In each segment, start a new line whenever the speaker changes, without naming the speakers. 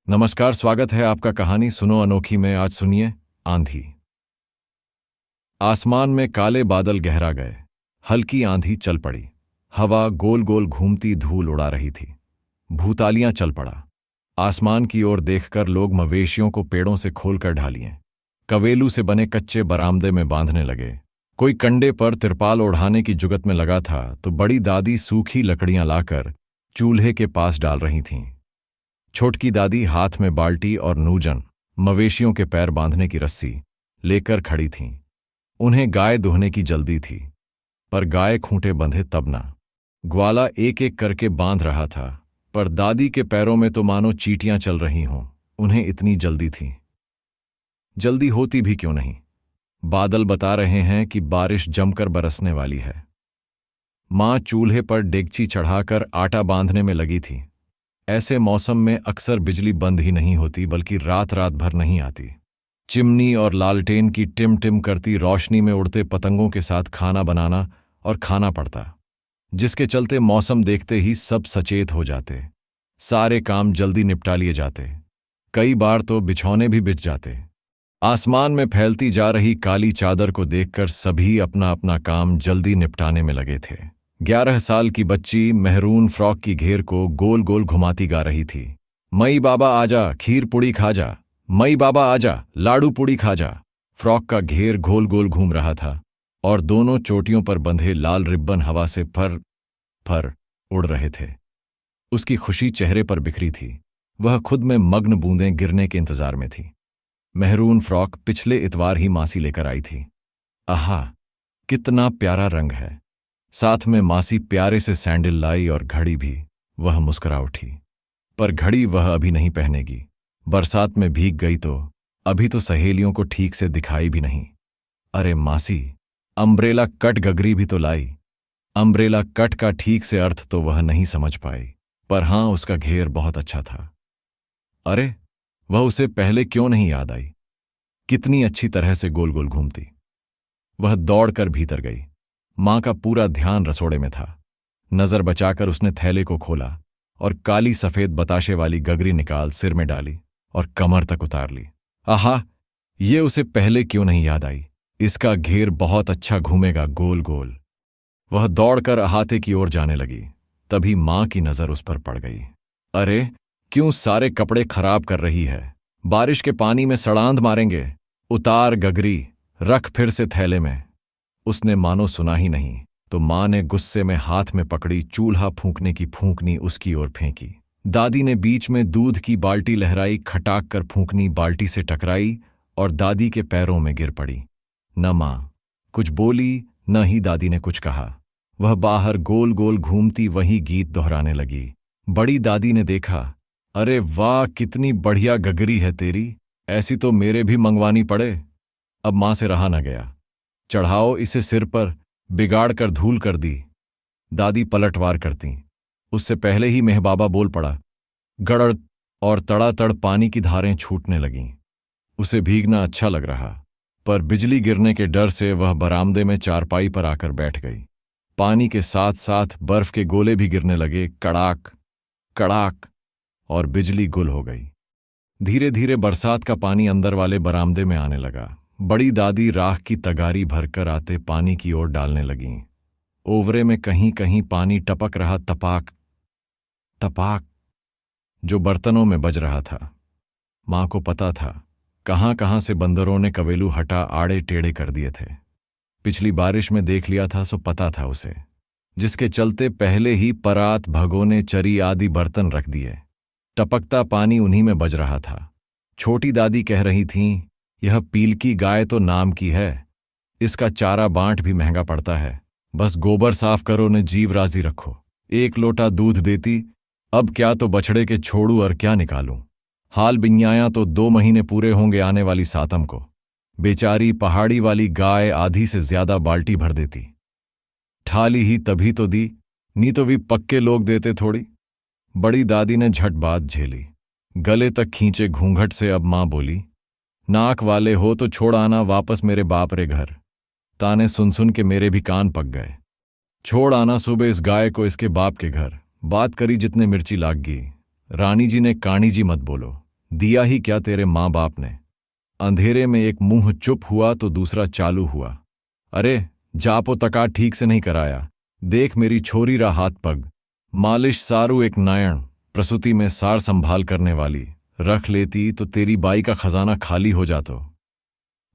नमस्कार, स्वागत है आपका कहानी सुनो अनोखी में। आज सुनिए आंधी। आसमान में काले बादल गहरा गए, हल्की आंधी चल पड़ी। हवा गोल गोल घूमती धूल उड़ा रही थी। भूतालियां चल पड़ा। आसमान की ओर देखकर लोग मवेशियों को पेड़ों से खोलकर ढालिए कवेलू से बने कच्चे बरामदे में बांधने लगे। कोई कंडे पर तिरपाल ओढ़ाने की जुगत में लगा था तो बड़ी दादी सूखी लकड़ियां लाकर चूल्हे के पास डाल रही थीं। छोटकी दादी हाथ में बाल्टी और नूजन मवेशियों के पैर बांधने की रस्सी लेकर खड़ी थीं। उन्हें गाय दुहने की जल्दी थी, पर गाय खूंटे बंधे तब ना। ग्वाला एक एक करके बांध रहा था, पर दादी के पैरों में तो मानो चींटियां चल रही हों। उन्हें इतनी जल्दी थी। जल्दी होती भी क्यों नहीं। बादल बता रहे हैं कि बारिश जमकर बरसने वाली है। मां चूल्हे पर डेगची चढ़ाकर आटा बांधने में लगी थी। ऐसे मौसम में अक्सर बिजली बंद ही नहीं होती, बल्कि रात रात भर नहीं आती। चिमनी और लालटेन की टिम टिम करती रोशनी में उड़ते पतंगों के साथ खाना बनाना और खाना पड़ता, जिसके चलते मौसम देखते ही सब सचेत हो जाते। सारे काम जल्दी निपटा लिए जाते। कई बार तो बिछौने भी बिछ जाते। आसमान में फैलती जा रही काली चादर को देखकर सभी अपना अपना काम जल्दी निपटाने में लगे थे। 11 साल की बच्ची मेहरून फ्रॉक की घेर को गोल गोल घुमाती गा रही थी। मई बाबा आजा, खीर पुड़ी खा जा, मई बाबा आजा, लाडू पुड़ी खा जा। फ्रॉक का घेर गोल गोल घूम रहा था और दोनों चोटियों पर बंधे लाल रिब्बन हवा से फर फर उड़ रहे थे। उसकी खुशी चेहरे पर बिखरी थी। वह खुद में मग्न बूंदें गिरने के इंतजार में थी। मेहरून फ्रॉक पिछले इतवार ही मासी लेकर आई थी। आहा, कितना प्यारा रंग है। साथ में मासी प्यारे से सैंडल लाई और घड़ी भी। वह मुस्कुरा उठी, पर घड़ी वह अभी नहीं पहनेगी। बरसात में भीग गई तो अभी तो सहेलियों को ठीक से दिखाई भी नहीं। अरे मासी, अम्ब्रेला कट गगरी भी तो लाई। अम्ब्रेला कट का ठीक से अर्थ तो वह नहीं समझ पाई, पर हां, उसका घेर बहुत अच्छा था। अरे, वह उसे पहले क्यों नहीं याद आई। कितनी अच्छी तरह से गोल गोल घूमती। वह दौड़कर भीतर गई। मां का पूरा ध्यान रसोड़े में था। नजर बचाकर उसने थैले को खोला और काली सफेद बताशे वाली गगरी निकाल सिर में डाली और कमर तक उतार ली। आहा, ये उसे पहले क्यों नहीं याद आई। इसका घेर बहुत अच्छा घूमेगा गोल गोल। वह दौड़कर अहाते की ओर जाने लगी। तभी मां की नजर उस पर पड़ गई। अरे, क्यों सारे कपड़े खराब कर रही है। बारिश के पानी में सड़ांध मारेंगे। उतार गगरी, रख फिर से थैले में। उसने मानो सुना ही नहीं तो मां ने गुस्से में हाथ में पकड़ी चूल्हा फूंकने की फूंकनी उसकी ओर फेंकी। दादी ने बीच में दूध की बाल्टी लहराई, खटाक कर फूंकनी बाल्टी से टकराई और दादी के पैरों में गिर पड़ी। न मां कुछ बोली, न ही दादी ने कुछ कहा। वह बाहर गोल गोल घूमती वही गीत दोहराने लगी। बड़ी दादी ने देखा। अरे वाह, कितनी बढ़िया गगरी है तेरी। ऐसी तो मेरे भी मंगवानी पड़े। अब मां से रहा न गया। चढ़ाओ इसे सिर पर, बिगाड़ कर धूल कर दी। दादी पलटवार करती। उससे पहले ही मेहबाबा बोल पड़ा। गड़ड़ और तड़ातड़ पानी की धारें छूटने लगीं। उसे भीगना अच्छा लग रहा, पर बिजली गिरने के डर से वह बरामदे में चारपाई पर आकर बैठ गई। पानी के साथ साथ बर्फ के गोले भी गिरने लगे, कड़ाक कड़ाक, और बिजली गुल हो गई। धीरे धीरे बरसात का पानी अंदर वाले बरामदे में आने लगा। बड़ी दादी राख की तगारी भरकर आते पानी की ओर डालने लगीं। ओवरे में कहीं कहीं पानी टपक रहा, तपाक तपाक, जो बर्तनों में बज रहा था। मां को पता था कहां कहां से बंदरों ने कवेलू हटा आड़े टेढ़े कर दिए थे। पिछली बारिश में देख लिया था सो पता था उसे, जिसके चलते पहले ही परात, भगोने, चरी आदि बर्तन रख दिए। टपकता पानी उन्हीं में बज रहा था। छोटी दादी कह रही थीं, यह पीलकी गाय तो नाम की है, इसका चारा बांट भी महंगा पड़ता है। बस गोबर साफ करो ने जीव राजी रखो। 1 लोटा दूध देती, अब क्या तो बछड़े के छोड़ू और क्या निकालूं। हाल बिन्याया तो 2 महीने पूरे होंगे आने वाली सातम को। बेचारी पहाड़ी वाली गाय आधी से ज्यादा बाल्टी भर देती। ठाली ही तभी तो दी, नी तो भी पक्के लोग देते थोड़ी। बड़ी दादी ने झट बात झेली। गले तक खींचे घूंघट से अब मां बोली, नाक वाले हो तो छोड़ आना वापस मेरे बाप रे घर। ताने सुन सुन के मेरे भी कान पक गए। छोड़ आना सुबह इस गाय को इसके बाप के घर। बात करी जितने मिर्ची लाग गई। रानी जी ने, काणी जी मत बोलो, दिया ही क्या तेरे माँ बाप ने। अंधेरे में एक मुंह चुप हुआ तो दूसरा चालू हुआ। अरे जापो तका ठीक से नहीं कराया, देख मेरी छोरी रा हाथ पग। मालिश सारू एक नायण, प्रसूति में सार संभाल करने वाली, रख लेती तो तेरी बाई का खजाना खाली हो जातो।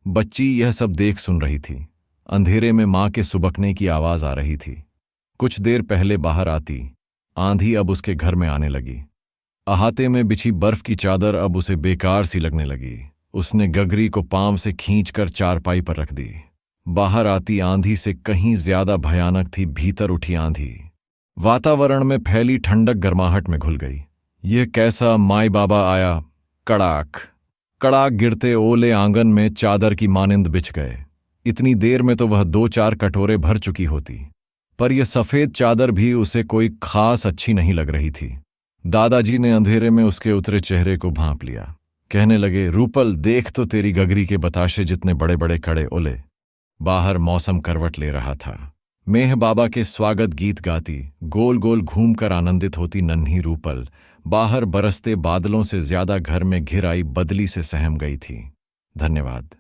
बच्ची यह सब देख सुन रही थी। अंधेरे में मां के सुबकने की आवाज आ रही थी। कुछ देर पहले बाहर आती, आंधी अब उसके घर में आने लगी। अहाते में बिछी बर्फ की चादर अब उसे बेकार सी लगने लगी। उसने गगरी को पांव से खींचकर चारपाई पर रख दी। बाहर आती आंधी से कहीं ज्यादा भयानक थी भीतर उठी आंधी। वातावरण में फैली ठंडक गर्माहट में घुल गई। यह कैसा माई बाबा आया। कड़ाक कड़ाक गिरते ओले आंगन में चादर की मानिंद बिछ गए। इतनी देर में तो वह 2-4 कटोरे भर चुकी होती, पर यह सफेद चादर भी उसे कोई खास अच्छी नहीं लग रही थी। दादाजी ने अंधेरे में उसके उतरे चेहरे को भांप लिया। कहने लगे, रूपल देख तो तेरी गगरी के बताशे जितने बड़े बड़े कड़े ओले। बाहर मौसम करवट ले रहा था। मेह बाबा के स्वागत गीत गाती, गोल गोल घूमकर आनंदित होती नन्ही रूपल बाहर बरसते बादलों से ज्यादा घर में घिर आई बदली से सहम गई थी। धन्यवाद।